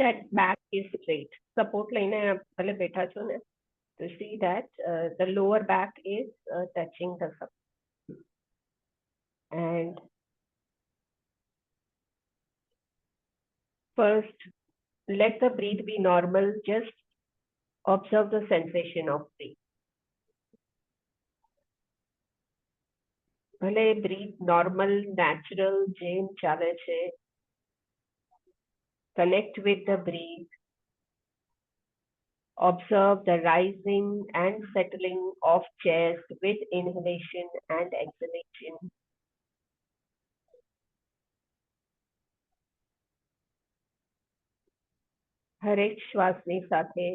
that back is straight. Support લઈને ભલે બેઠા છો ને, to see that the lower back is touching the support. And first, let the breath be normal. Just observe the sensation of breath. ભલે breathe normal, natural, જેમ ચાલે છે. Connect with the breath. Observe the rising and settling of chest with inhalation and exhalation. હરેક શ્વાસની સાથે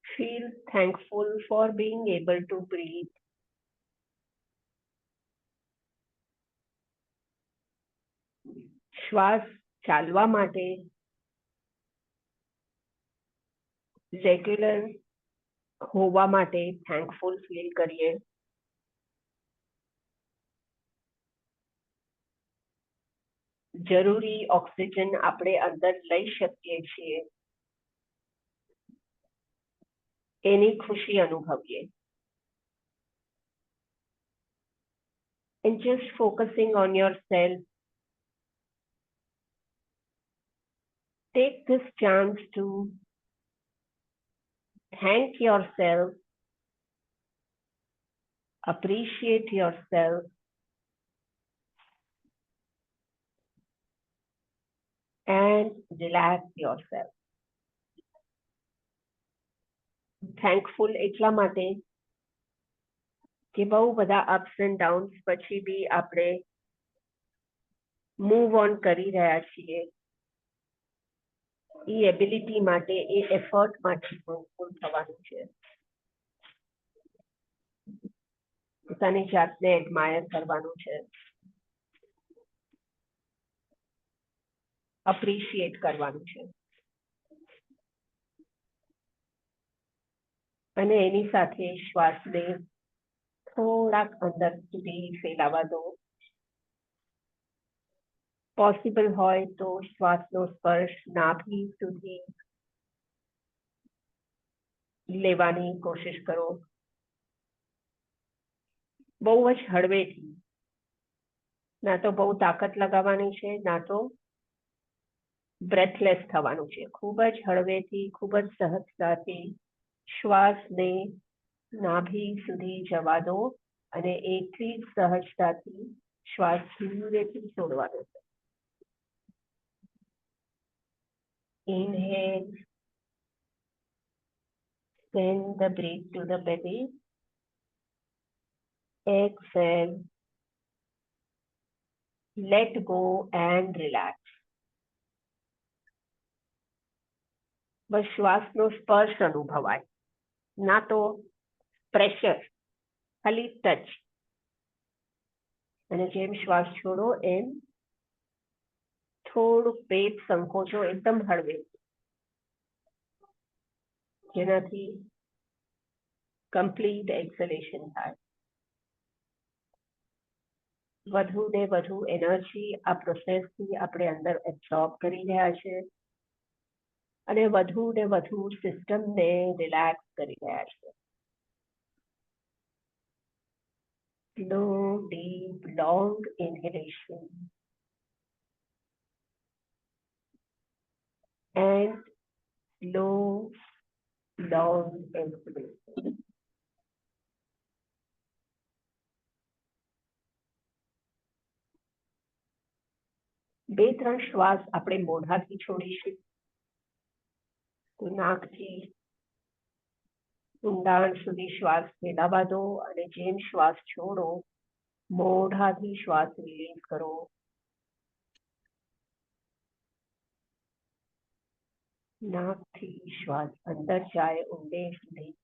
feel thankful for being able to breathe. શ્વાસ ચાલવા માટે રેગ્યુલર હોવા માટે થેન્કફુલ ફીલ કરીએ. જરૂરી ઓક્સિજન આપણે અંદર લઈ શકીએ છીએ એની ખુશી અનુભવીએ. And just focusing on yourself, take this chance to thank yourself, appreciate yourself, and relax yourself. Thankful એટલા માટે કે બહુ બધા અપ્સ એન્ડ ડાઉન્સ પછી બી આપણે મૂવ ઓન કરી રહ્યા છીએ. એ એબિલિટી માટે, એ એફર્ટ માટે થેન્કફુલ થવાનું છે. પોતાની જાતને એડમાયર કરવાનું છે, અપ્રિશિએટ કરવાનું છે. અને એની સાથે શ્વાસને થોડાક અંદર સુધી ફેલાવા દો. પોસિબલ હોય તો શ્વાસનો સ્પર્શ નાભી સુધી લેવાની કોશિશ કરો. બહુ જ હળવેથી, ના તો બહુ તાકાત લગાવવાની છે, ના તો બ્રેથલેસ થવાનું છે. ખૂબ જ હળવેથી, ખૂબ જ સહજતાથી શ્વાસને નાભી સુધી જવા દો અને એટલી સહજતાથી શ્વાસ ધીરેથી છોડવાનો છે. Inhale, send the breath to the belly. Exhale, let go and relax. બસ શ્વાસનો સ્પર્શ અનુભવાય, ના તો પ્રેશર, ખાલી ટચ. અને જેમ શ્વાસ છોડો એમ થોડું પેટ સંકોચો, એકદમ હળવે, જેનાથી કમ્પ્લીટ એક્સલેશન થાય. વધુ ને વધુ એનર્જી આ પ્રોસેસથી આપણે અંદર એબ્સોર્બ કરી રહ્યા છે અને વધુ ને વધુ સિસ્ટમને રિલેક્સ કરી રહ્યા છે. Slow, deep, long inhalation and slow, long exhalation. બે ત્રણ શ્વાસ આપણે મોઢાથી છોડીશું. તો નાકથી ઊંડાણ સુધી શ્વાસ ફેલાવા દો અને જેમ શ્વાસ છોડો મોઢાથી શ્વાસ રિલીઝ કરો. નાકથી શ્વાસ અંદર જાય ઊંડે સુધી.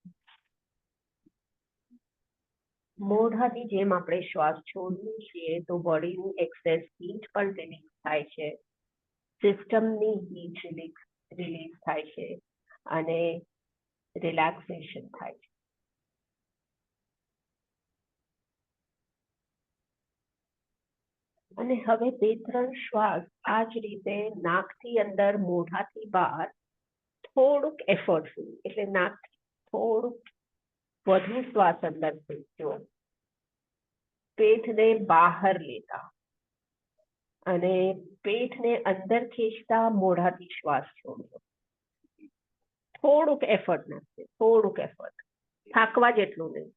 મોઢાથી જેમ આપણે શ્વાસ છોડીએ છીએ તો બોડીની એક્સેસ હીટ પણ રિલીઝ થાય છે, સિસ્ટમની હીટ રિલીઝ થાય છે અને રિલેક્સેશન થાય છે. અને હવે 2-3 શ્વાસ આ જ રીતે નાકથી અંદર મોઢાથી બહાર થોડુંક એફર્ટફુલ, એટલે નાકથી થોડુંક વધુ શ્વાસ અંદર ખેંચો, પેટને બહાર લેતા અને પેટને અંદર ખેંચતા મોઢાથી શ્વાસ છોડો. થોડુંક એફર્ટ નાખશે, થોડુંક એફર્ટ, થાકવા જેટલું નહીં,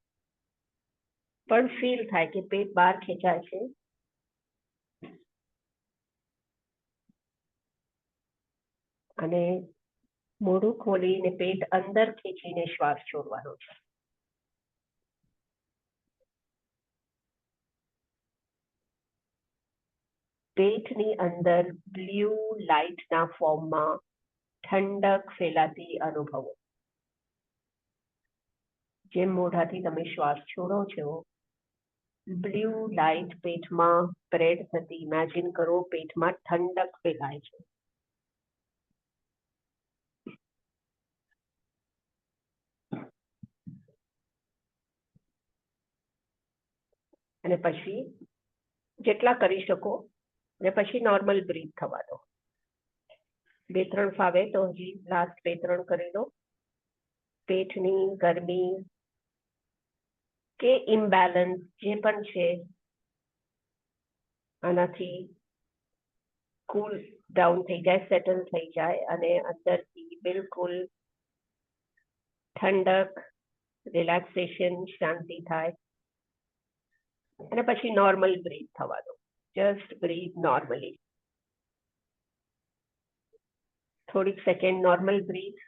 પણ ફીલ થાય કે પેટ બહાર ખેંચાય છે. અને મોઢું ખોલીને પેટ અંદર ખેંચીને શ્વાસ છોડવાનો છે. પેટની અંદર બ્લુ લાઇટના ફોર્મમાં ઠંડક ફેલાતી અનુભવો. જેમ મોઢાથી તમે શ્વાસ છોડો છો, બ્લુ લાઇટ પેટમાં સ્પ્રેડ થતી ઇમેજિન કરો, પેટમાં ઠંડક ફેલાય છે. અને પછી જેટલા કરી શકો અને પછી નોર્મલ બ્રીથ થવા દો. 2-3 ફાવે તો હજી લાસ્ટ 2-3 કરી દો. પેટની ગરમી કે ઇમ્બેલેન્સ જે પણ છે આનાથી કુલ ડાઉન થઈ જાય, સેટલ થઈ જાય અને અંદરથી બિલકુલ ઠંડક, રિલેક્સેશન, શાંતિ થાય. અને પછી નોર્મલ બ્રીથ થવા દો. Just breath normally. થોડીક second normal breath,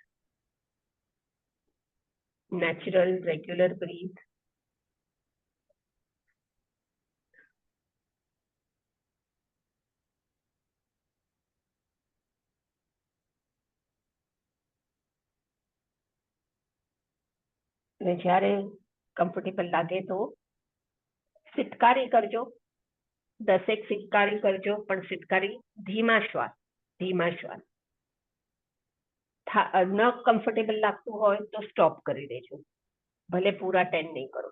natural regular breath. અને જ્યારે કમ્ફર્ટેબલ લાગે તો સિટકારી કરજો, 10 સિટકારી કરજો, પણ સિટકારી ધીમા શ્વાસ, ધીમા શ્વાસ. ન કમ્ફર્ટેબલ લાગતું હોય તો સ્ટોપ કરી દેજો, ભલે પૂરા 10 નહીં કરો.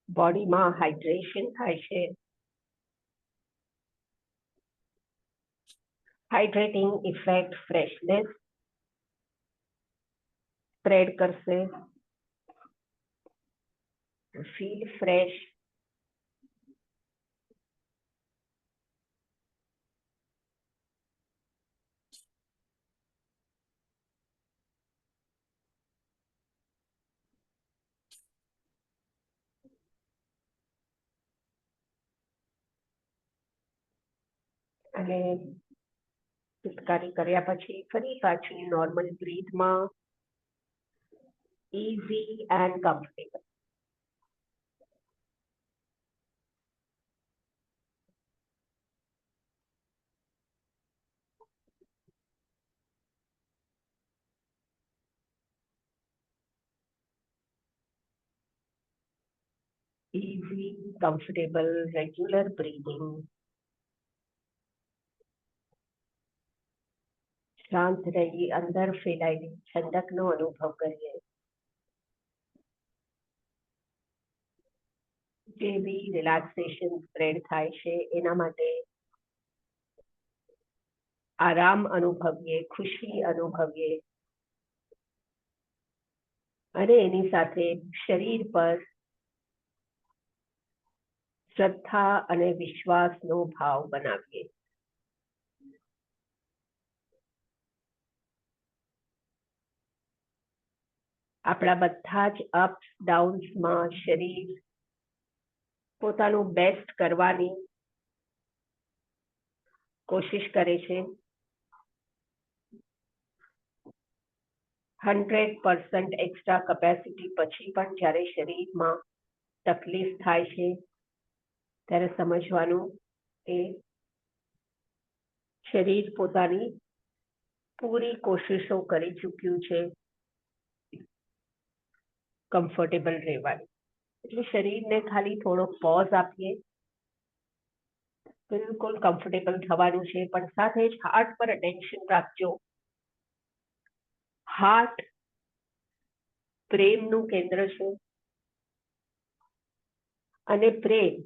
બોડીમાં હાઇડ્રેશન થાય છે. હાઇડ્રેટિંગ ઇફેક્ટ ફ્રેશનેસ સ્પ્રેડ કરશે. Feel fresh. અને સિટકારી કર્યા પછી ફરી પાછી નોર્મલ બ્રીથમાં easy and comfortable. easy, comfortable, regular breathing. શાંત રહી અંદર ફેલાયેલી ઠંડકનો અનુભવ કરીએ. જે બી રિલેક્સેશન સ્પ્રેડ થાય છે એના માટે આરામ અનુભવીએ, ખુશી અનુભવીએ અને એની સાથે શરીર પર શ્રદ્ધા અને વિશ્વાસનો ભાવ બનાવીએ. આપણા બધા જ અપ્સ ડાઉન્સમાં શરીર પોતાનું બેસ્ટ કરવાની કોશિશ કરે છે. 100% એક્સ્ટ્રા કેપેસિટી પછી પણ જ્યારે શરીરમાં તકલીફ થાય છે ત્યારે સમજવાનું એ શરીર પોતાની પૂરી કોશિશો કરી ચૂક્યું છે કમ્ફર્ટેબલ રહેવાની. એટલે શરીરને ખાલી થોડો પોઝ આપીએ, બિલકુલ કમ્ફર્ટેબલ થવાનું છે, પણ સાથે જ હાર્ટ પર અટેન્શન રાખજો. હાર્ટ પ્રેમનું કેન્દ્ર છે અને પ્રેમ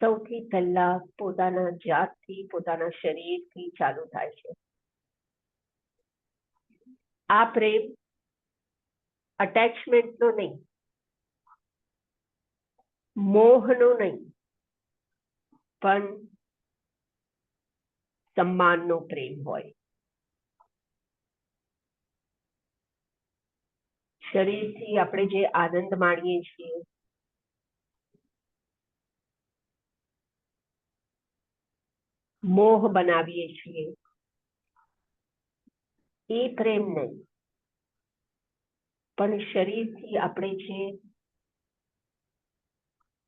સૌથી પહેલા પોતાના જાતથી, પોતાના શરીરથી ચાલુ થાય છે. આ પ્રેમ અટેચમેન્ટનો નહીં, મોહનો નહીં, પણ સન્માનનો પ્રેમ હોય. શરીરથી આપણે જે આનંદ માણીએ છીએ, મોહ બનાવીએ છીએ, એ પ્રેમ નહીં, પણ શરીરથી આપણે જે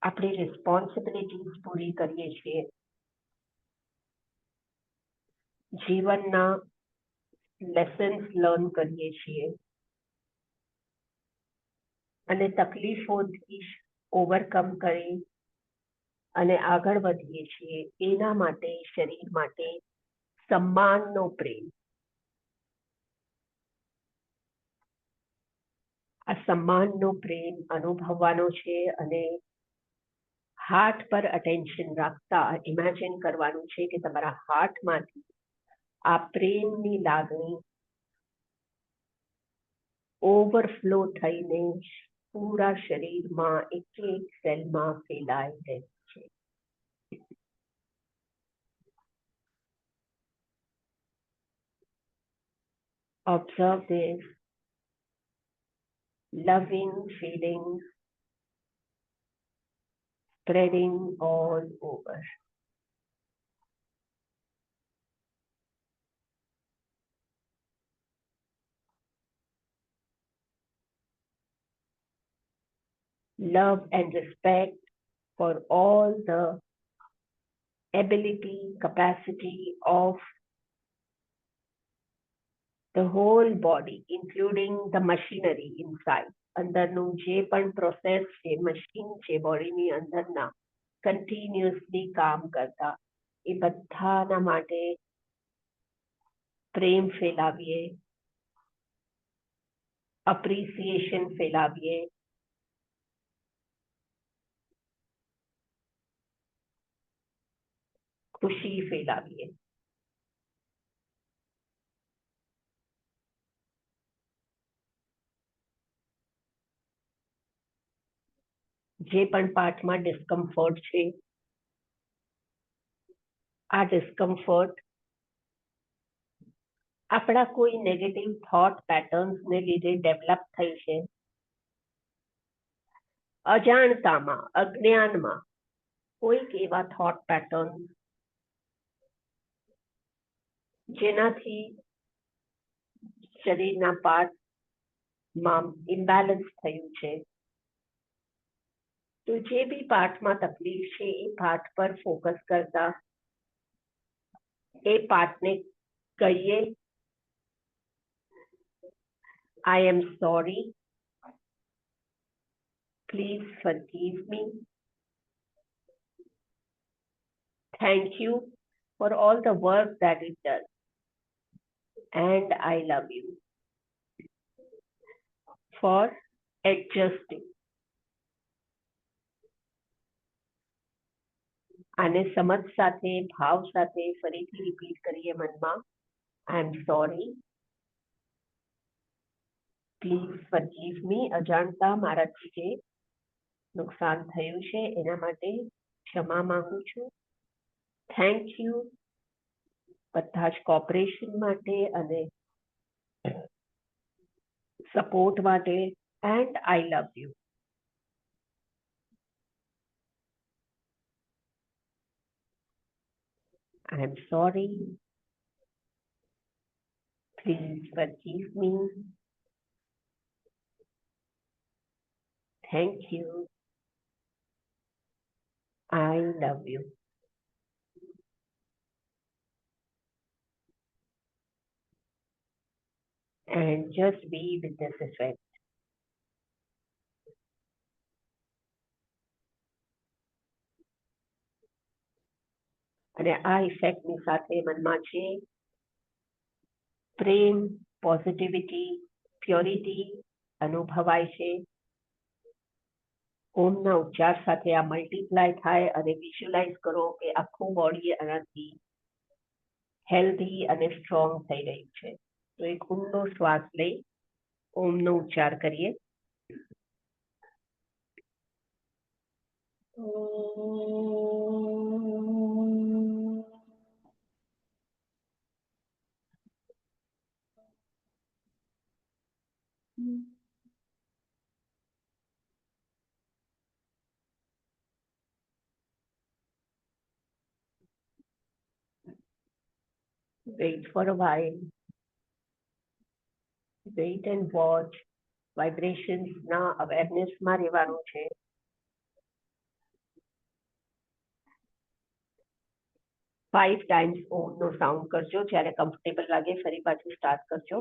આપણી રિસ્પોન્સિબિલિટીઝ પૂરી કરીએ છીએ, જીવનના લેસન્સ લર્ન કરીએ છીએ અને તકલીફોથી ઓવરકમ કરી અને આગળ વધીએ છીએ, એના માટે શરીર માટે સન્માનનો પ્રેમ. આ સન્માનનો પ્રેમ અનુભવવાનો છે અને હાર્ટ પર અટેન્શન રાખતા ઇમેજિન કરવાનું છે કે તમારા હાર્ટમાંથી આ પ્રેમની લાગણી ઓવરફ્લો થઈને પૂરા શરીરમાં એક એક સેલમાં ફેલાઈ રહે છે. Observe this loving feeling spreading all over. Love and respect for all the ability, capacity of the whole body, including the machinery inside. અંદરનું જે પણ પ્રોસેસ છે, મશીન છે બોડીની અંદરના, કન્ટિન્યુઅસલી કામ કરતા, એ બધાના માટે પ્રેમ ફેલાવીએ, અપ્રિસિએશન ફેલાવીએ, ખુશી ફેલાવીએ. જે પણ પાર્ટમાં ડિસ્કમ્ફર્ટ છે, આ ડિસ્કમ્ફર્ટ આપણા કોઈ નેગેટિવ થોટ પેટર્ન્સને લીધે ડેવલપ થઈ છે. અજાણતામાં, અજ્ઞાનમાં કોઈક એવા થોટ પેટર્ન જેનાથી શરીરના પાર્ટમાં ઇમ્બેલેન્સ થયું છે. તો જે બી પાર્ટમાં તકલીફ છે એ પાર્ટ પર ફોકસ કરતા એ પાર્ટને કહીએ, I am sorry, please forgive me, thank you for all the work that it does, and I love you for adjusting. આને સમજ સાથે, ભાવ સાથે ફરીથી રિપીટ કરીએ મનમાં. I am sorry, please forgive me. અજાણતા મારાથી જે નુકસાન થયું છે એના માટે ક્ષમા માંગુ છું. થેન્ક યુ બધા જ કોઓપરેશન માટે અને સપોર્ટ માટે, and I love you. I am sorry. Please forgive me. Thank you. I love you. And just be with this effect. અને આ ઇફેક્ટની સાથે મનમાં છે પ્રેમ, પોઝિટિવિટી, પ્યોરિટી અનુભવાય છે. ઓમના ઉચ્ચાર સાથે આ મલ્ટીપ્લાય થાય અને વિઝ્યુલાઇઝ કરો કે આખું બોડી આનાથી હેલ્ધી અને સ્ટ્રોંગ થઈ રહ્યું છે. તો એક ઊંડો શ્વાસ લઈ ઓમનો ઉચ્ચાર કરીએ. Wait for a while. Wait and watch. Vibrations ના અવેરનેસમાં રહેવાનું છે. 5 times ઓમનો સાઉન્ડ કરજો. જ્યારે કમ્ફર્ટેબલ લાગે ફરી પાછું સ્ટાર્ટ કરજો.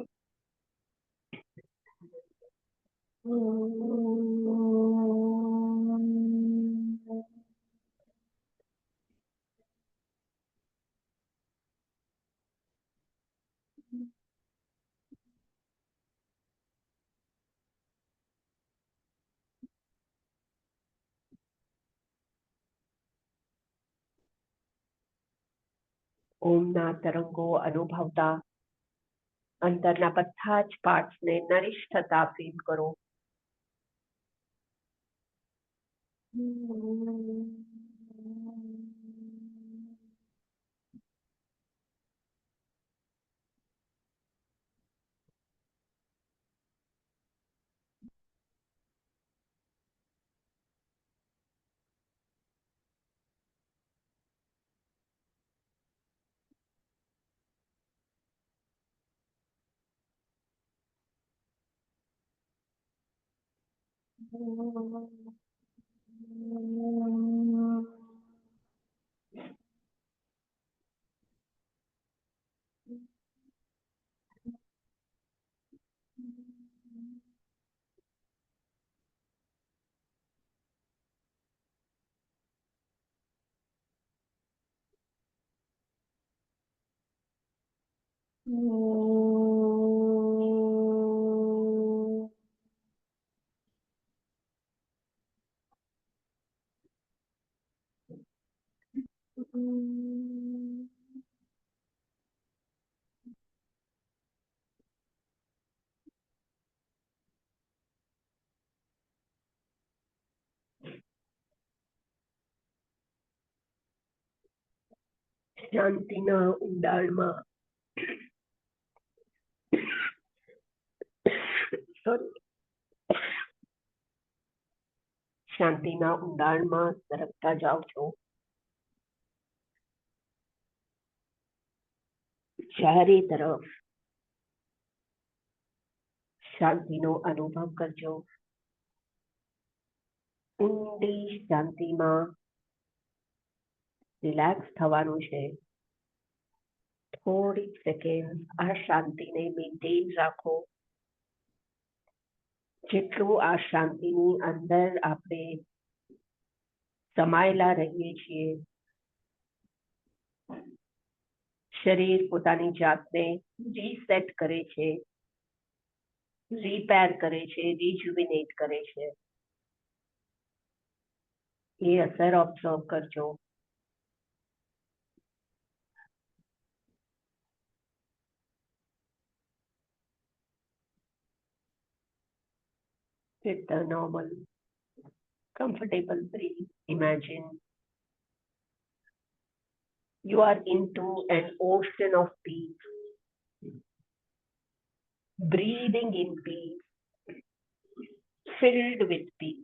ઓમના તરંગો અનુભવતા અંદરના બધા જ પાર્ટ્સને નરિશ થતા ફીલ કરો. શાંતિના ઊંડાણમાં શાંતિના ઊંડાણમાં સરકતા જાઓ છો. ચારે તરફ શાંતિનો અનુભવ કરજો. ઊંડી શાંતિમાં રિલેક્સ થવાનું છે. થોડીક સેકન્ડ આ શાંતિને મેન્ટેન રાખો. જેટલું આ શાંતિની અંદર આપણે સમાયેલા રહીએ છીએ, શરીર પોતાની જાતને રીસેટ કરે છે, રિપેર કરે છે, રિજ્યુવિનેટ કરે છે. એ અસર ઓબ્ઝર્વ કરજો. With the normal, comfortable breathe, imagine you are into an ocean of peace, breathing in peace, filled with peace.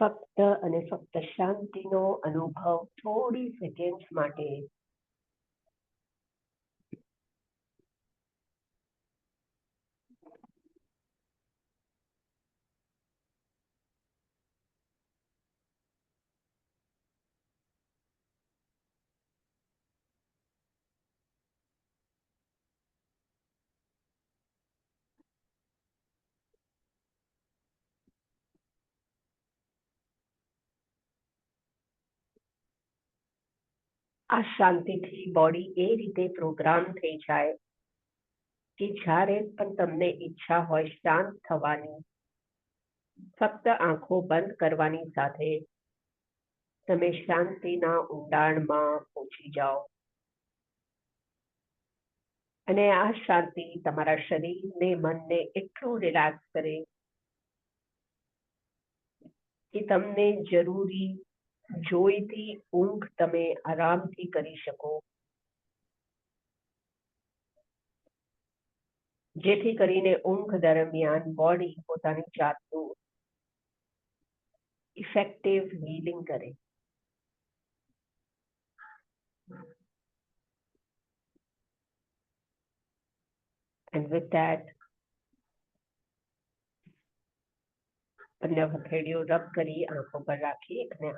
ફક્ત અને ફક્ત શાંતિનો અનુભવ થોડી સેકન્ડ માટે આ શાંતિથી બોડી એ રીતે પ્રોગ્રામ થઈ જાય કે જ્યારે પણ તમને ઈચ્છા હોય શાંત થવાની, ફક્ત આંખો બંધ કરવાની સાથે તમે શાંતિના ઊંડાણમાં પહોંચી જાઓ અને આ શાંતિ તમારા શરીરને મનને એટલું રિલેક્સ કરે કે તમને જરૂરી જોઈતી ઊંઘ તમે આરામથી કરી શકો, જેથી કરીને ઊંઘ દરમિયાન બોડી પોતાની જાતનું ઇફેક્ટિવ હીલિંગ કરે. And with that, બંને હથેળીઓ રબ કરી આંખો પર રાખી અને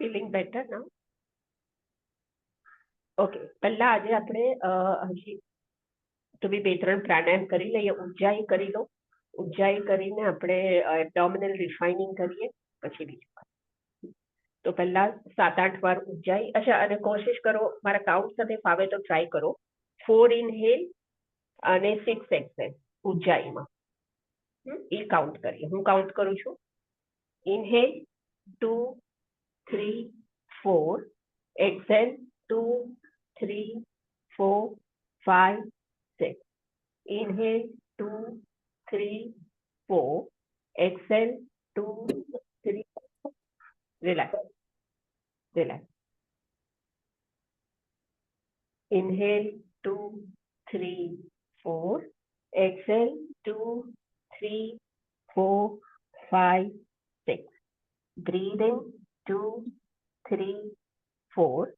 ફીલિંગ બેટર ના? ઓકે, પહેલા આજે આપણે હજી તો બી 2-3 પ્રાણાયામ કરી લઈએ. ઉજ્જાઈ કરી લો. ઉજ્જાઈ કરીને આપણે એબ્ડોમિનલ રિફાઇનિંગ કરીએ પછી બીજું. તો પહેલા 7-8 વાર ઉજ્જાઈ. અચ્છા, અને કોશિશ કરો મારા કાઉન્ટ સાથે ફાવે તો ટ્રાય કરો. 4 ઇનહેલ અને 6 એક્સેલ ઉજ્જાઈમાં. એ કાઉન્ટ કરીએ. હું કાઉન્ટ કરું છું. Inhale 2, 3, 4. Excel 2, 3, 4, 5, 6. Inhale 2, 3, 4. Exhale 2, 3. Relax. Relax. Inhale 2, 3, 4. Exhale 2, 3, 4, 5, 6. Breathe in 2, 3, 4.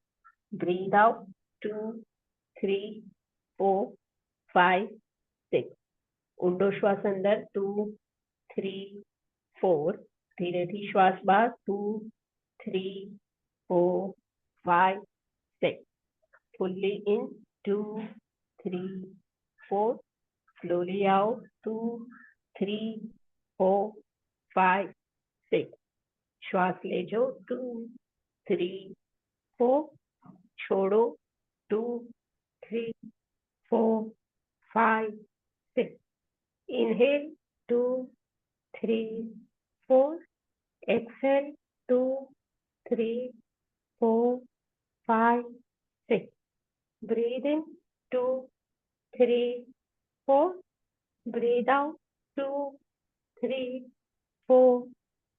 Breathe out 2, 3, 4, 5, 6. ઊંડો શ્વાસ અંદર 2, 3, 4. ધીરેથી શ્વાસ બહાર 2, 3, 4, 5, 6. Fully in 2, 3, 4. Slowly out 2, 3, 4, 5, 6. શ્વાસ લેજો 2, 3, 4. છોડો 2, 3, 4, 5, 6. Inhale 2, 3, 4. Exhale 2, 3, 4, 5, 6. Breathe in 2, 3, 4. Breathe out 2, 3, 4,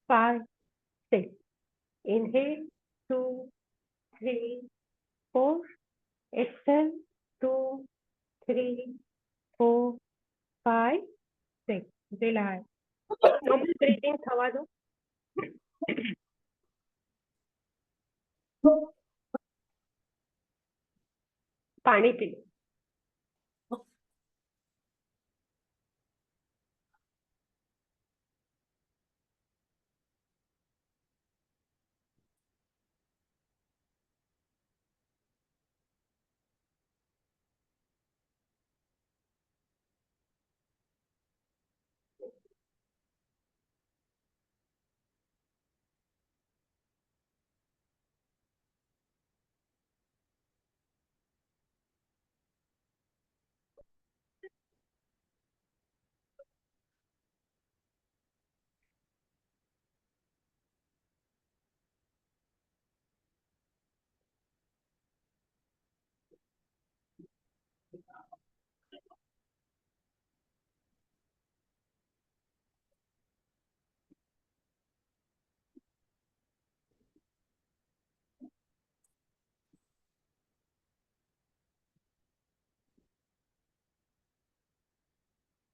5, 6. Inhale 2, 3, 4. Exhale 2, 3, 4, 5, 6. Relax. Normal breathing થવા દો. પાણી પી લો.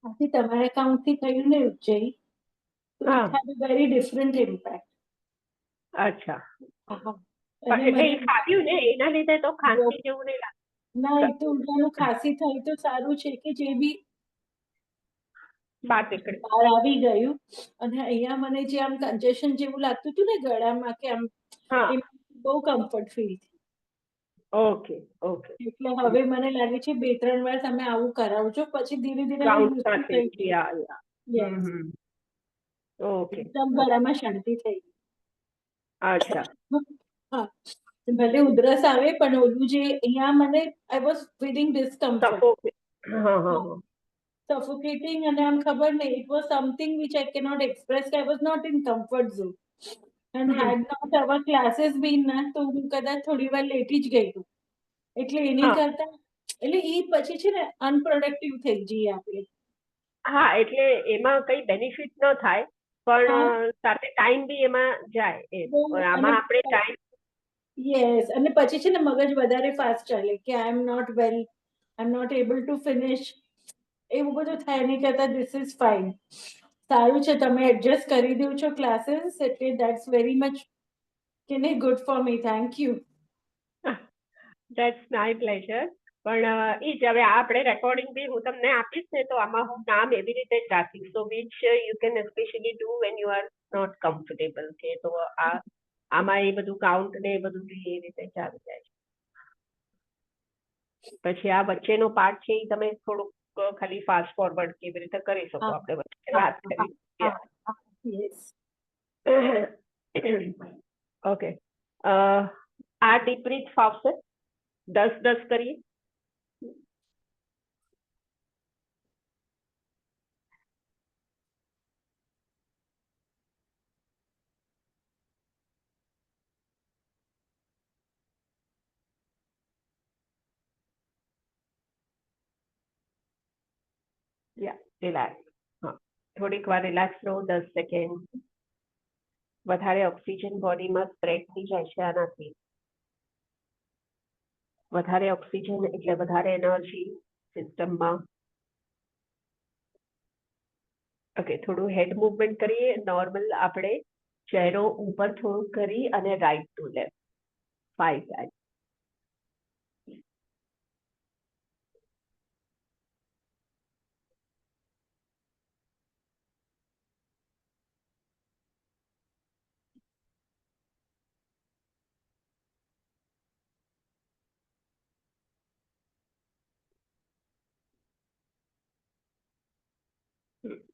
આથી તમારા કાઉન્ટથી થયું ને ઉજ્જૈન, તો ઇટ હા, હેડ અ વેરી ડિફરન્ટ ઇમ્પેક્ટ. અચ્છા. અને એટલે મને એ ખાધ્યું ને એના લીધે તો ખાંસી જેવું નહીં ના, એ તો લાગતું. ઉલટાનું ખાંસી થઈ તો સારું છે કે જે બી બાત નીકળી. બહાર આવી ગયું. અને અહીંયા મને જે આમ કન્જેશન જેવું લાગતું હતું ને ગળામાં કે આમ, હા, એ બહુ કમ્ફર્ટ ફીલ થયું. Okay, okay. એટલે હવે મને લાગે છે 2-3 વાર તમે આવું કરાવજો, પછી ધીરે ધીરે હવે કાઉન્ટ યુઝ સાથે થઈ ગયું. Yeah yeah. Yes, okay. એકદમ ગળામાં શાંતિ થઈ અચ્છા. ગઈ. હા, ભલે ઉધરસ આવે પણ ઓલું જે અહીંયા મને આઈ વોઝ ફીલિંગ ડિસ્કમ્ફર્ટ. સફોકેટ. હા, હા, હા. suffocating, and I'm ખબર નહીં, it was something which I cannot express. I was not in comfort zone, and hmm, had not our classes been ના તો હું કદાચ થોડી વાર લેટી જ ગઈ હતું. એટલે એની હા, કરતા એટલે એ પછી છે ને અનપ્રોડક્ટિવ થઈ જઈએ આપણે. હા, એટલે એમાં કઈ બેનિફિટ ન થાય હા, પણ સાથે ટાઈમ બી એમાં જાય એમ. બહુ. પણ અને આમાં આપણે ટાઈમ. યસ, અને પછી છે ને મગજ વધારે ફાસ્ટ ચાલે કે I am not well, I am not able to finish. એવું બધું થાય એની કરતા ધીસ ઇઝ ફાઇન. સારું છે તમે એડજસ્ટ કરી દો છો ક્લાસીસ, એટલે દેટ્સ વેરી મચ કે નહીં good for me. Thank you. That's my pleasure. પણ ઈ જ હવે આપણે રેકોર્ડિંગ બી હું તમને આપીશ ને તો આમાં હું નામ એવી રીતે જ રાખીશ, so which you can specially do when you are not comfortable કે તો આમાં એ બધું કાઉન્ટ ને એ બધું બી એ રીતે ચાલી જાય છે. પછી આ વચ્ચેનો પાર્ટ છે એ તમે થોડુંક ખાલી ફાસ્ટ ફોરવર્ડ કેવી રીતે કરી શકો હા, આપણે વચ્ચે હા, વાત હા, કરી. હા, હા, યસ. ઓકે. આ ડીપ બ્રીથ ફાવશે? 10-10 કરીએ. યા રિલેક્સ. હા, થોડીક વાર રિલેક્સ રહો, 10 સેકન્ડ. વધારે ઓક્સિજન બોડીમાં સ્પ્રેડ થઈ જાય છે આનાથી. વધારે ઓક્સિજન એટલે વધારે એનર્જી સિસ્ટમમાં. ઓકે, થોડું હેડ મૂવમેન્ટ કરીએ નોર્મલ આપણે. ચહેરો ઉપર થોડું કરી અને રાઈટ ટુ લેફ્ટ 5 ટાઈમ.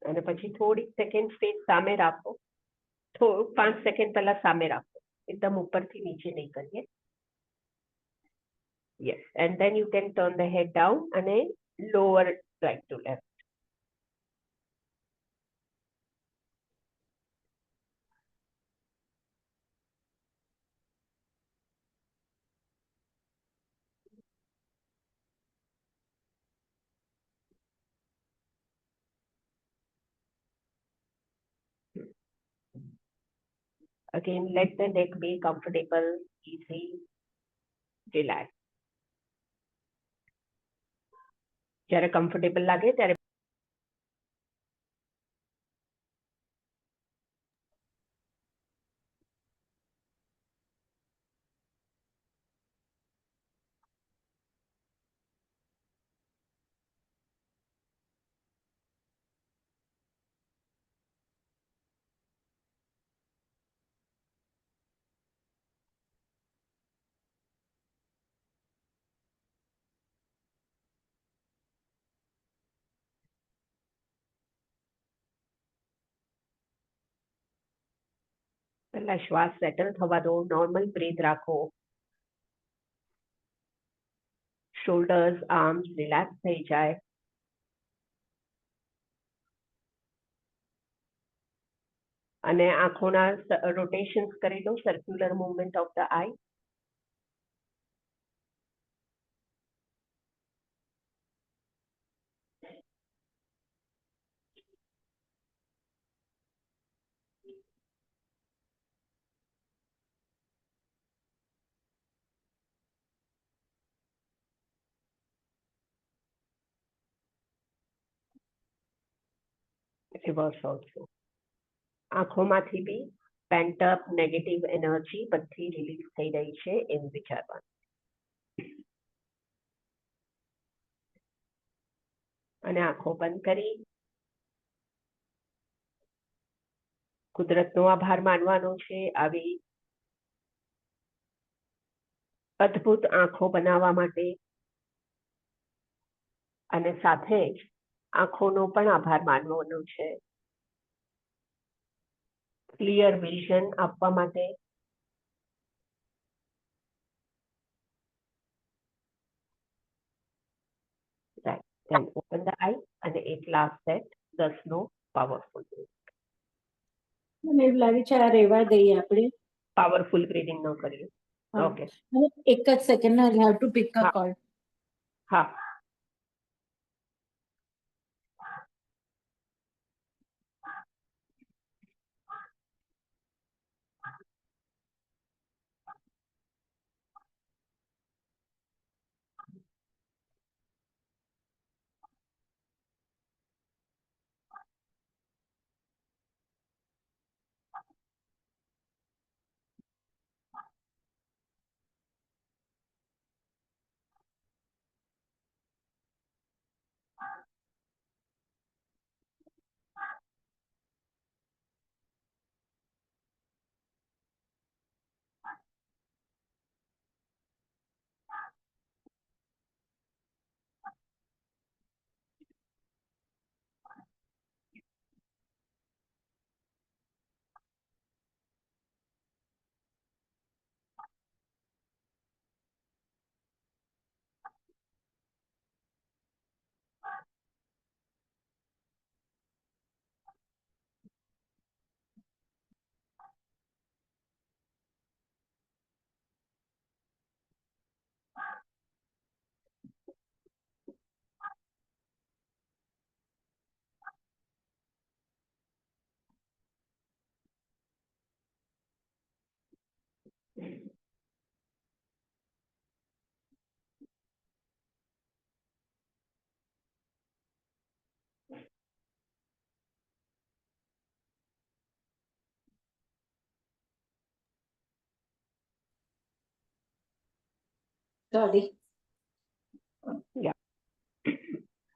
અને પછી થોડીક સેકન્ડ ફેસ સામે રાખો. થોડુંક 5 સેકન્ડ પહેલા સામે રાખો. એકદમ ઉપરથી નીચે નહીં કરીએ. Yes, and then you can turn the head down અને lower right to left. Again, let the neck be comfortable, easy, relaxed. જ્યારે કમ્ફર્ટેબલ લાગે ત્યારે પહેલા શ્વાસ સેટલ થવા દો, નોર્મલ બ્રીથ રાખો. શોલ્ડર્સ આર્મ્સ રિલેક્સ થઈ જાય. અને આંખોના રોટેશન્સ કરી દો, circular movement of the eye. Reverse also. આંખોમાંથી બી પેન્ટઅપ નેગેટિવ એનર્જી બધી રિલીઝ થઈ રહી છે એમ વિચારવાનું. અને આંખો બંધ કરી કુદરતનો આભાર માનવાનો છે આવી અદ્ભુત આંખો બનાવવા માટે, અને સાથે જ આંખોનો પણ આભાર માનવાનો છે ક્લિયર વિઝન આપવા માટે. રાઈટ, ધેન ઓપન ધ આઈ અને એક લાસ્ટ સેટ 10 નો પાવરફુલ મને એવું લાગે છે આ રહેવા દઈએ આપણે. પાવરફુલ બ્રીથિંગ ન કરીએ. હા. ઓકે, મને એક જ સેકન્ડ ના હેવ ટુ પિક અ હા. કોલ. હા. Sorry, Yeah.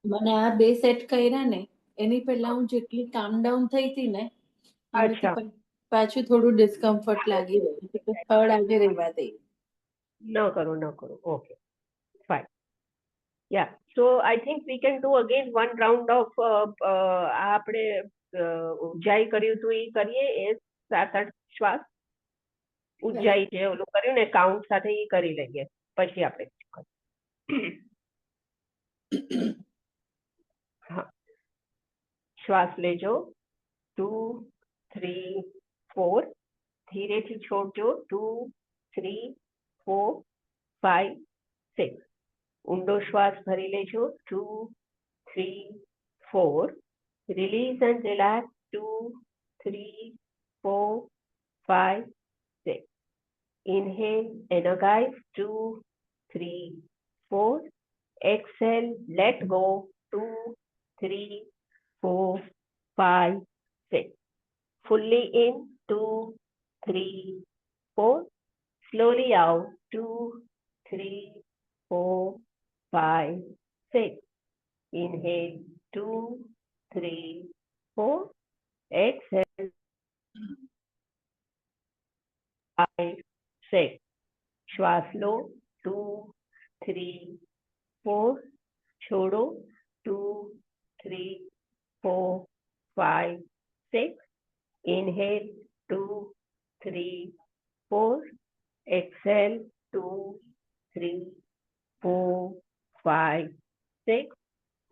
મને આ બે સેટ કર્યા ને એની પહેલા હું જેટલી કામ ડાઉન થઈ હતી ને એનાથી અચ્છા, પાછું થોડું ડિસ્કમ્ફર્ટ લાગી રહ્યું છે તો થર્ડ આજે રહેવા દઈએ. ન કરો. Okay, fine. Yeah, so I think we can do again one round of આપણે ઉજ્જાઈ કર્યું હતું એ કરીએ, એ 7-8 શ્વાસ ઉજ્જાઈ જે ઓલું કર્યું ને કાઉન્ટ સાથે એ કરી લઈએ પછી આપણે હા, શ્વાસ લેજો 2, 3, 4, ધીરેથી છોડજો 2, 3, 4, 5, 6. ઊંડો શ્વાસ ભરી લેજો 2, 3, 4. Release and relax 2, 3, 4, 5, 6. Inhale, energize 2, 3, 4. Exhale, let go 2, 3, 4, 5, 6. Fully in 2, 3, 4. Slowly out 2, 3, 4, 5, 6. Inhale 2, 3, 4. Exhale 5, 6. श्वास लो 2, 3, 4. छोड़ो 2, 3, 4, 5, 6. Inhale 2, 3, 4. Exhale 2, 3, 4, 5, 6.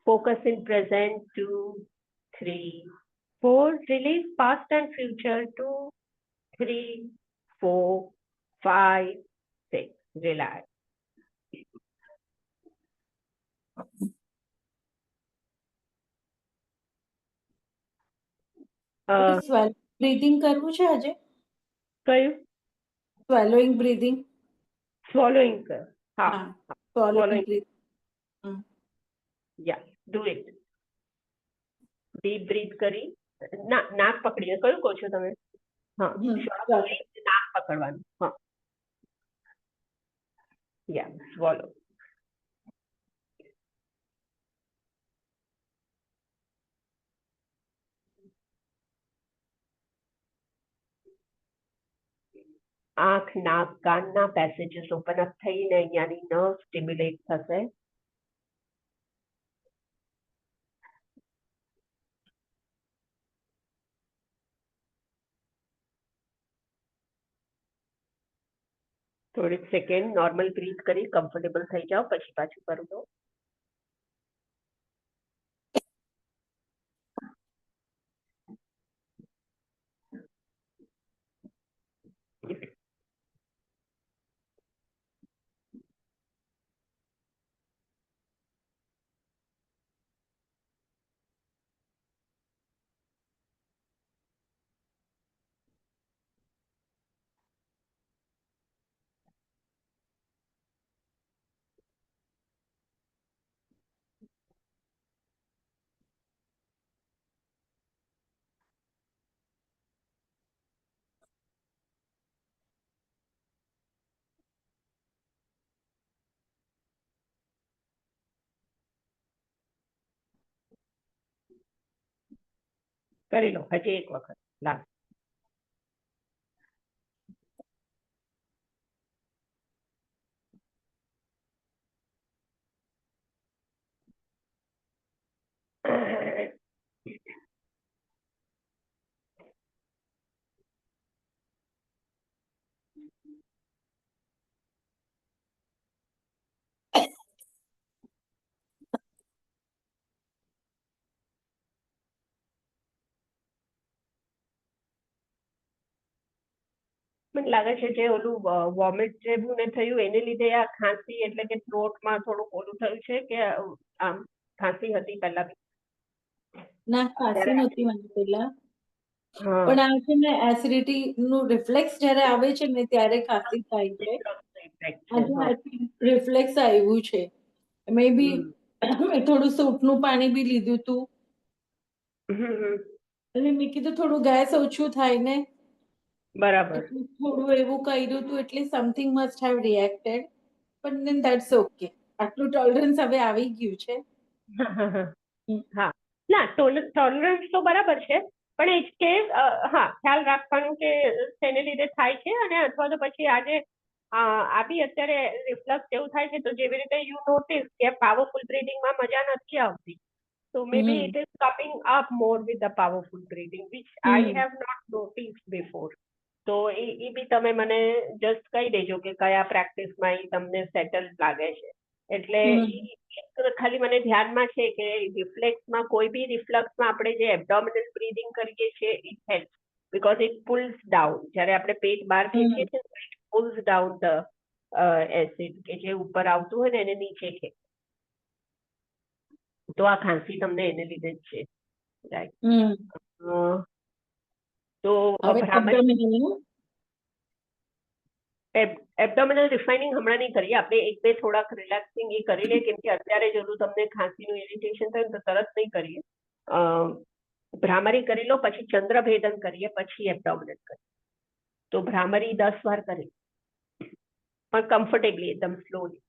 Focus in present 2, 3, 4. Release past and future 2, 3, 4, 5, 6. Relax. Breathing કરવું છે આજે? કયું? Swallowing breathing. Swallowing કર. હા, swallowing swallowing. Breath. Yeah, do it. Deep breathe કરી નાક પકડીને કયું કહો છો તમે? હા, શ્વાસ ચાલો. લઈને નાક પકડવાનું. હા, યા સ્વોલો. આંખ, નાક, કાનના પેસેજીસ ઓપન અપ થઈને અહીંયાની નર્વ સ્ટિમ્યુલેટ થશે. થોડીક સેકન્ડ નોર્મલ બ્રીથ કરી કમ્ફર્ટેબલ થઈ જાઓ, પછી પાછું કરું દો. કરી લો હજી એક વખત લાસ્ટ. મને લાગે છે જે ઓલું વોમિટ જેવું ને થયું એને લીધે આ ખાંસી એટલે કે થ્રોટમાં થોડુંક ઓલું થયું છે કે આમ ખાંસી હતી પહેલા બી? ના, ખાંસી નહોતી મને પેલા, હા, પણ આ છે ને એસિડિટી નું રિફ્લેક્સ જ્યારે આવે છે ને ત્યારે ખાંસી થાય છે. ઇફેક્ટ છે. આજે હા. રિફ્લેક્સ આવ્યું છે. મે બી હમ. મેં થોડું સૂટનું પાણી બી લીધું હતું હમ. અને મેં કીધું થોડું ગેસ ઓછું થાય ને, બરાબર. એટલે થોડું એવું કર્યું હતું, એટલે સમથિંગ મસ્ટ હેવ રિએક્ટેડ, પણ ધેન ધેટ્સ ઓકે. આટલું ટોલરન્સ હવે આવી ગયું છે. હમ. હા, ના ટોલરન્સ તો બરાબર છે, પણ એ જ કે હા ખ્યાલ રાખવાનું કે શેને લીધે થાય છે, અને અથવા તો પછી આજે આ બી અત્યારે રિફ્લક્સ એવું થાય છે, તો જેવી રીતે યુ નોટિસ કે પાવરફુલ બ્રીથિંગમાં મજા નથી આવતી, so maybe hmm. it is coming up more with the powerful breathing, which I hmm. have not noticed before. તો એ બી તમે મને જસ્ટ કહી દેજો કે કયા પ્રેક્ટિસમાં એ તમને સેટલ લાગે છે. એટલે હમ. ખાલી મને ધ્યાનમાં છે કે રિફ્લેક્સમાં કોઈ બી રિફ્લક્સમાં આપણે જે એબ્ડોમિનલ બ્રીથિંગ કરીએ છીએ it help, because it pulls down. જ્યારે આપણે પેટ બહાર ખેંચીએ હમ. છીએ it pulls down the acid કે જે ઉપર આવતું હોય ને એને નીચે ખેંચે. તો આ ખાંસી તમને એને લીધે જ છે, રાઈટ? હમ. તો હવે ભ્રામરી abdominal. એબ્ડોમિનલ રિફાઇનિંગ હમણાં નહીં કરીએ, આપણે એક બે થોડાક રિલેક્સિંગ એ કરી લઈએ, કેમ કે અત્યારે જો તમને ખાંસીનું ઇરિટેશન થાય તો તરત નહીં કરીએ. ભ્રામરી કરી લો, પછી ચંદ્રભેદન કરીએ, પછી એબ્ડોમિનલ કરીએ. તો ભ્રામરી 10 વાર કરી, પણ કમ્ફર્ટેબલી એકદમ slowly.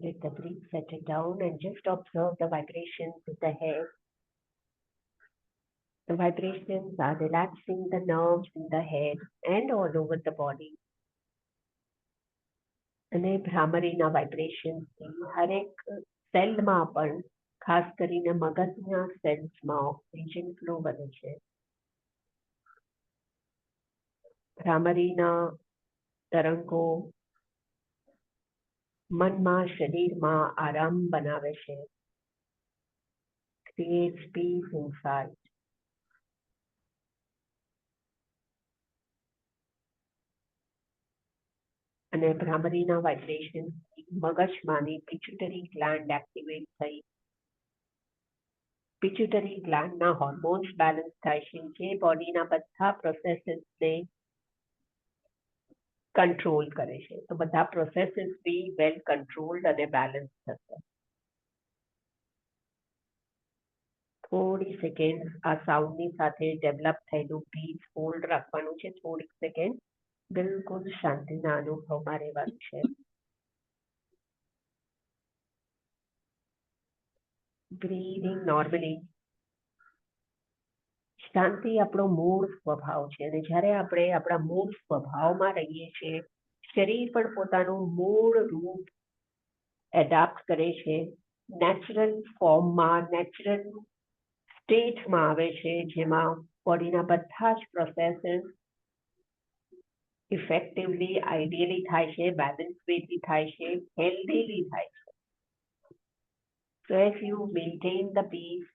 Let the breath settle down and just observe the vibrations with the head. The vibrations are relaxing the nerves in the head and all over the body. અને ભ્રામરીના વાઇબ્રેશનથી હરેક સેલમાં પણ ખાસ કરીને મગજના સેલ્સમાં ઓક્સિજન ફ્લો વધે છે. ભ્રામરીના તરંગો મનમાં શરીરમાં આરામ બનાવે છે. Creates peace inside. અને ભ્રામરીના વાઇબ્રેશનથી મગજમાંની પિચ્યુટરી ગ્લેન્ડ એક્ટિવેટ થઈ પિચ્યુટરી ગ્લેન્ડના હોર્મોન્સ બેલેન્સ થાય છે, જે બોડીના બધા પ્રોસેસીસને કંટ્રોલ કરે છે. તો બધા પ્રોસેસીસ બી વેલ કંટ્રોલ્ડ અને બેલેન્સ થશે. થોડી સેકન્ડ આ સાઉન્ડની સાથે ડેવલપ થયેલું પીસ હોલ્ડ રાખવાનું છે. થોડીક સેકન્ડ બિલકુલ શાંતિના અનુભવમાં રહેવાનું છે. Breathing normally. શાંતિ આપણો મૂળ સ્વભાવ છે અને જ્યારે આપણે આપણા મૂળ સ્વભાવમાં રહીએ છીએ, શરીર પણ પોતાનું મૂળ રૂપ એડાપ્ટ કરે છે, નેચરલ ફોર્મમાં, નેચરલ સ્ટેટમાં આવે છે, જેમાં બોડીના બધા જ પ્રોસેસીસ ઇફેક્ટિવલી આઈડિયલી થાય છે, બેલેન્સ વેથી થાય છે, હેલ્ધીલી થાય છે. So if you maintain the peace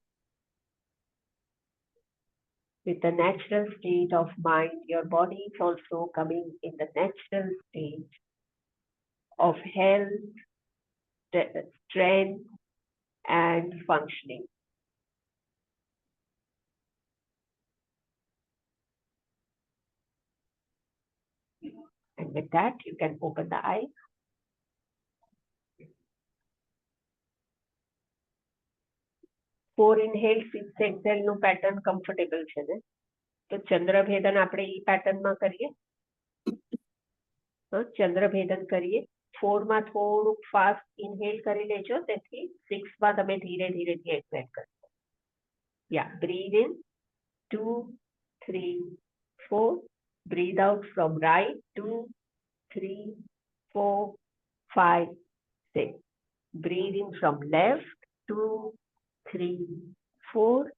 with the natural state of mind, your body is also coming in the natural state of health, strength, and functioning. And with that, you can open the eyes. Four inhale, six exhale નું pattern comfortable છે ને? તો ચંદ્રભેદન આપણે ઈ પેટર્નમાં કરીએ. ચંદ્રભેદન કરીએ. 4 માં થોડુંક ફાસ્ટ ઇન્હેલ કરી લેજો, તેથી 6 માં તમે ધીરે ધીરેથી એક્સેલ કરજો. Yeah, breathe in 2, 3, 4. Breathe out from right 2, 3, 4, 5, 6. Breathe in from left 2, 3, 4.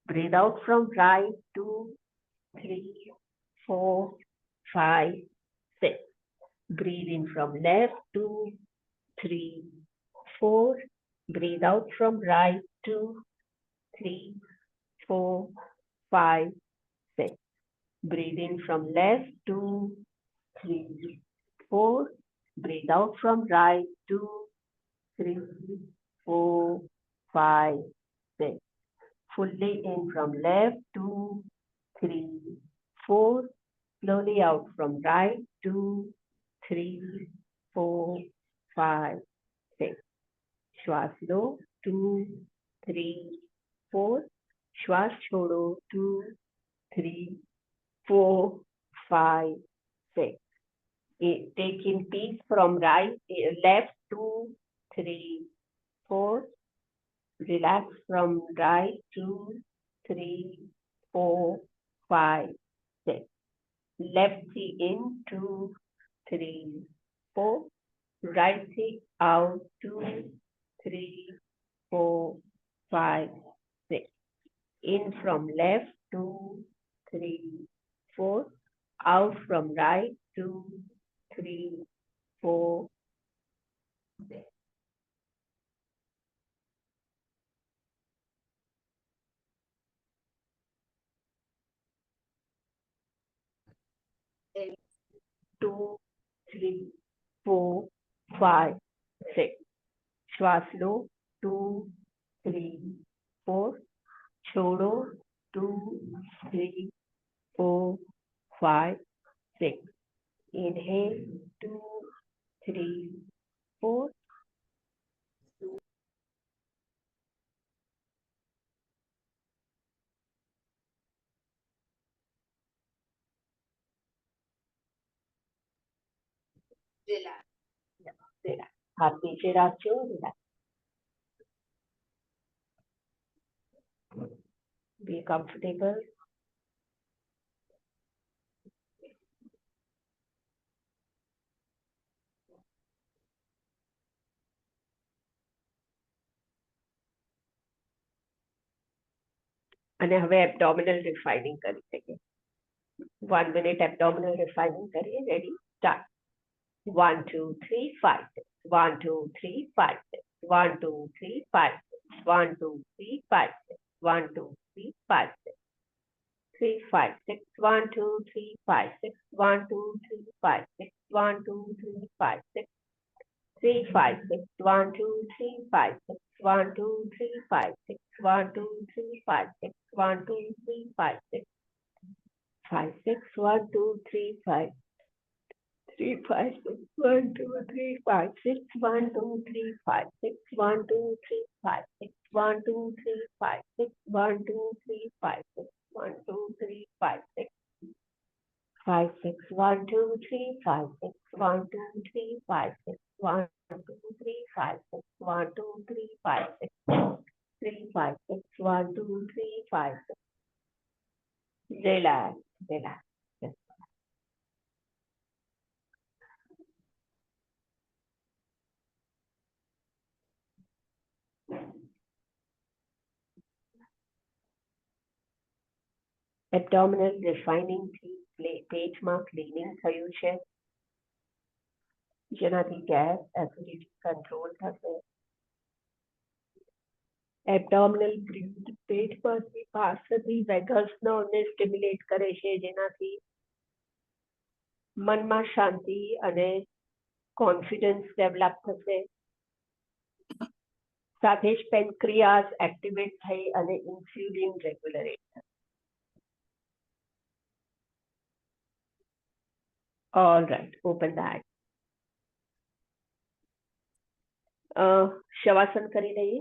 Breathe out from right 2, 3, 4, 5, 6. Breathe in from left 2, 3, 4. Breathe out from right 2, 3, 4, 5, 6. Breathe in from left 2, 3, 4. Breathe out from right. 2, 3, 4, 5, 6. Fully in from left. 2, 3, 4. Slowly out from right. 2, 3, 4, 5, 6. श्वास लो. 2, 3, 4. श्वास छोड़ो. 2, 3, 4, 5, 6. Take in peace from right, left. 2, 3, 4. Relax from right. 2, 3, 4, 5, 6. Left knee in. 2, 3, 4. Right knee out. 2, 3, 4, 5, 6. In from left. 2, 3, 4. Out from right. 2, 3, 4, 6. Then 2, 3, 4, 5, 6. श्वास लो. 2, 3, 4. छोड़ो. 2, 3, 4, 5, 6. Inhale. 2, 3, 4. Relax. Relax. हाथ नीचे रखो. Relax. Be comfortable. અને હવે એબ્ડોમિનલ રિફાઇનિંગ કરી શકીએ. 1 minute abdominal refining करिए. Ready? Start. 1, 2, 3, 5, 6. 1, 2, 3, 5, 6. 1, 2, 3, 5, 6. 1, 2, 3, 5, 6. 1, 2, 3, 5, 6. 3, 5, 6. 1, 2, 3, 5, 6. 1, 2, 3, 5, 6. 1, 2, 3, 5, 6. 3, 5, 6. 1, 2, 3, 5, 6. 1, 2, 3, 5, 6. 1, 2, 3, 5, 6. 1, 2, 3, 5, 6. 5, 6. 1, 2, 3, 5. 3, 5, 6. 1, 2, 3, 5, 6. 1, 2, 3, 5, 6. 1, 2, 3, 5, 6. 1, 2, 3, 5, 6. 1, 2, 3, 5, 6. 1, 2, 3, 5, 6. 5, 6. 1, 2, 3, 5, 6. 1, 2, 3, 5, 6. 1, 2, 3, 5, 6. 1, 2, 3, 5, 6. 3, 5, 6. 1, 2, 3, 5, 6. Relax. Relax. Yes. Abdominal refining થી પેટમાં ક્લીનિંગ થયું છે, જેનાથી ગેસ એસિડિટી કંટ્રોલ થશે. એબ્ડોમિનલ બ્રીથ પેટમાંથી પાર્શ્વથી વેગસ નર્વને સ્ટિમ્યુલેટ કરે છે, જેનાથી મનમાં શાંતિ અને કોન્ફિડન્સ ડેવલપ થશે. સાથે જ પેન્ક્રિયાસ એક્ટિવેટ થઈ અને ઇન્સ્યુલિન રેગ્યુલેટ થશે. All right, open the eyes. શવાસન કરી લઈએ.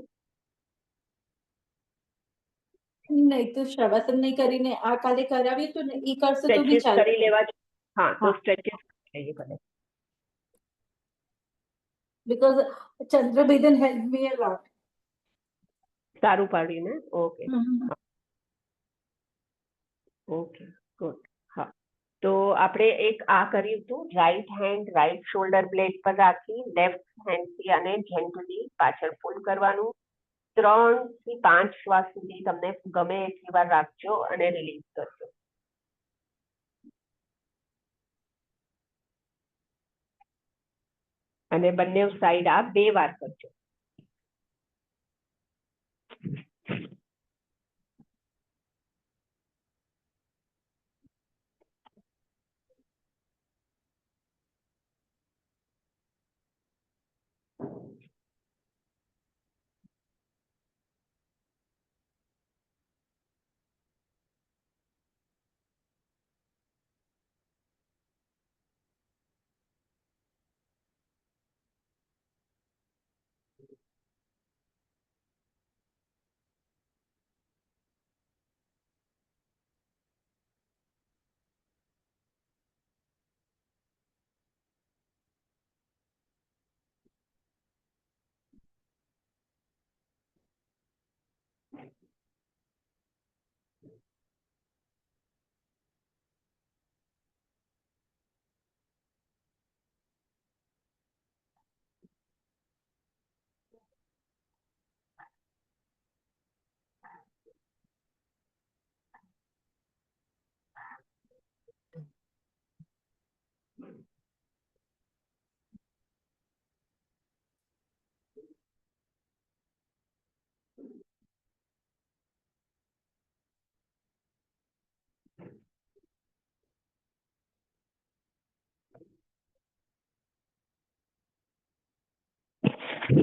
નહીં તો શવાસન નહીં કરીને આ કાલે કરાવ્યું હતું ને એ કરશે તો બી સ્ટ્રેચિસ ચાલે. કરી લેવા. હા, તો સ્ટ્રેચિસ કરી લઈએ ભલે. Because Chandrabhedan helped me a lot. સારું પાડીને. ઓકે. Mhm. Okay, good. હા, તો આપણે એક આ કર્યું હતું. Right hand right shoulder blade પર રાખી લેફ્ટ હેન્ડથી અને જેન્ટલી પાછળ પુલ કરવાનું. 3 થી 5 શ્વાસ સુધી તમને ગમે એટલી વાર રાખજો અને રિલીઝ કરજો. અને બંને સાઈડ આ 2 વાર કરજો. હાલો.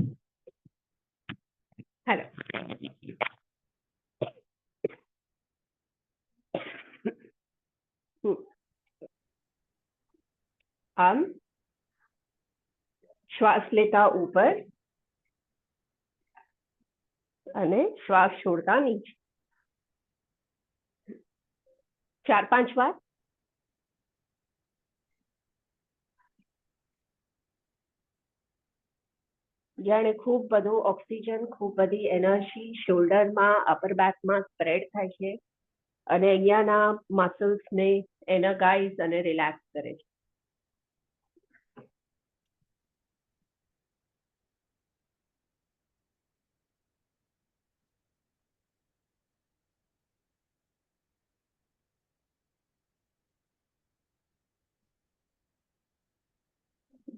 આમ શ્વાસ લેતા ઉપર અને શ્વાસ છોડતા નીચે 4-5 વાર. જાણે ખૂબ બધું ઓક્સિજન, ખૂબ બધી એનર્જી શોલ્ડરમાં, અપર બેકમાં સ્પ્રેડ થાય છે અને અહીંયાના મસલ્સને એનર્ગાઇઝ અને રિલેક્સ કરે છે.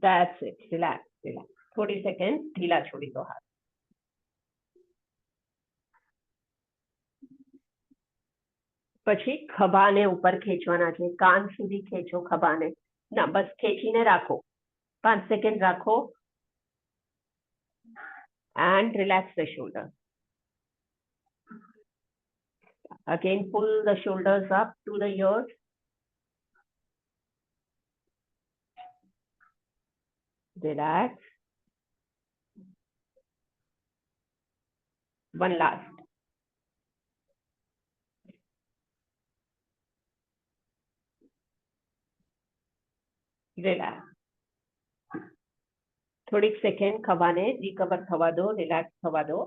That's it. Relax, relax. થોડી સેકન્ડ ઢીલા છોડી દો હાથ. પછી ખભાને ઉપર ખેંચવાના છે, કાન સુધી ખેંચો ખભાને. ના, બસ ખેંચીને રાખો. 5 સેકન્ડ રાખો. And relax the shoulder. Again, pull the shoulders up to the ears. Relax. One last. Relax. થોડીક સેકન્ડ ખભાને રિકવર થવા દો, રિલેક્સ થવા દો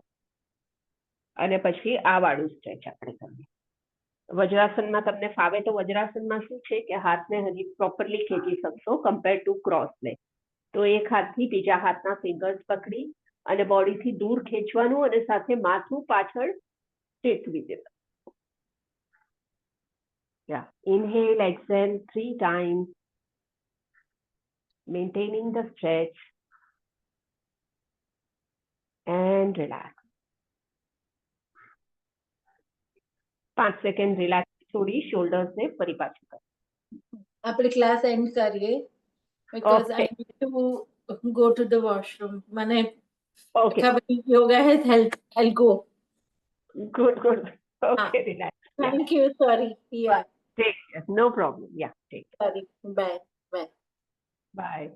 અને પછી આ વાળું સ્ટ્રેચ આપણે કરીએ. વજ્રાસનમાં તમને ફાવે તો વજ્રાસનમાં શું છે કે હાથને હજી પ્રોપરલી ખેંચી શકશો કમ્પેર ટુ ક્રોસ લેગ. તો એક હાથથી બીજા હાથના ફિંગર્સ પકડી અને બોડીથી દૂર ખેંચવાનું અને સાથે માથું પાછળ ટેકવી દેવાનું. Yeah. Inhale, exhale 3 times, maintaining the stretch and relax. 5 second relax છોડી શોલ્ડર્સને ફરી પાછું કરો. આપણે ક્લાસ એન્ડ કરીએ because I Okay. need to go to the washroom. મને Okay. yoga has helped. I'll go. Good, good. Okay, relax. Yeah. Thank you. Sorry. Yeah. Take care. No problem. Yeah, take care. Sorry. Bye. Bye. Bye.